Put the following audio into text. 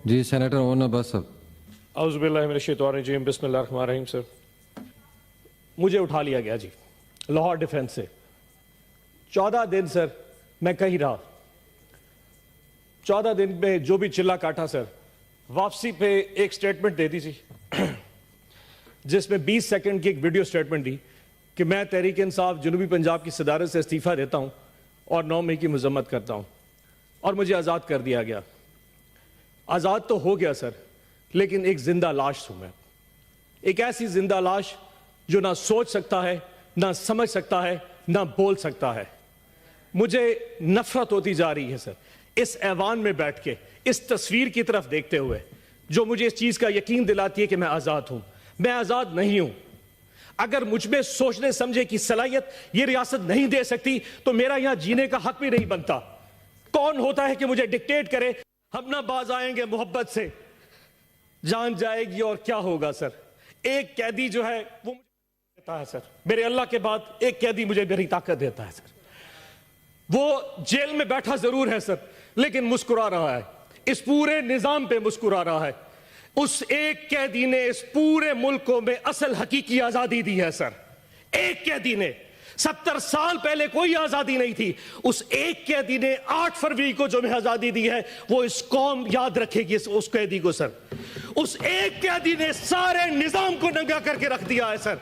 जी senator own Abbas साहब। औज़ुबिल्लाहिमिनश्शैतानिर्रजीम बिस्मिल्लाहिर्रहमानिर्रहीम। Sir, मुझे उठा लिया गया जी लाहौर डिफेंस से। 14 दिन सर मैं कहीं रहा। 14 दिन में जो भी चिल्ला काटा सर, वापसी पे एक स्टेटमेंट दे दी थी जिसमें 20 सेकंड की एक वीडियो स्टेटमेंट दी कि मैं तहरीक इंसाफ जनूबी पंजाब की सदारत से इस्तीफा देता हूं और 9 मई की मजम्मत करता हूं, और मुझे आज़ाद कर दिया गया। आज़ाद तो हो गया सर, लेकिन एक जिंदा लाश हूं मैं। एक ऐसी जिंदा लाश जो ना सोच सकता है, ना समझ सकता है, ना बोल सकता है। मुझे नफरत होती जा रही है सर इस ऐवान में बैठ के, इस तस्वीर की तरफ देखते हुए, जो मुझे इस चीज का यकीन दिलाती है कि मैं आजाद हूं। मैं आजाद नहीं हूं। अगर मुझ में सोचने समझे की सलाहियत ये रियासत नहीं दे सकती तो मेरा यहां जीने का हक भी नहीं बनता। कौन होता है कि मुझे डिक्टेट करे? हम ना बाज आएंगे मोहब्बत से, जान जाएगी और क्या होगा सर। एक कैदी जो है वो मुझे देता है सर, मेरे अल्लाह के बाद एक कैदी मुझे मेरी ताकत देता है सर। वो जेल में बैठा जरूर है सर, लेकिन मुस्कुरा रहा है, इस पूरे निजाम पे मुस्कुरा रहा है। उस एक कैदी ने इस पूरे मुल्क को में असल हकीकी आजादी दी है सर। एक कैदी ने 70 साल पहले कोई आजादी नहीं थी। उस एक कैदी ने 8 फरवरी को जो हमें आजादी दी है, वो इस कौम याद रखेगी उस कैदी को सर। उस एक कैदी ने सारे निजाम को नंगा करके रख दिया है सर।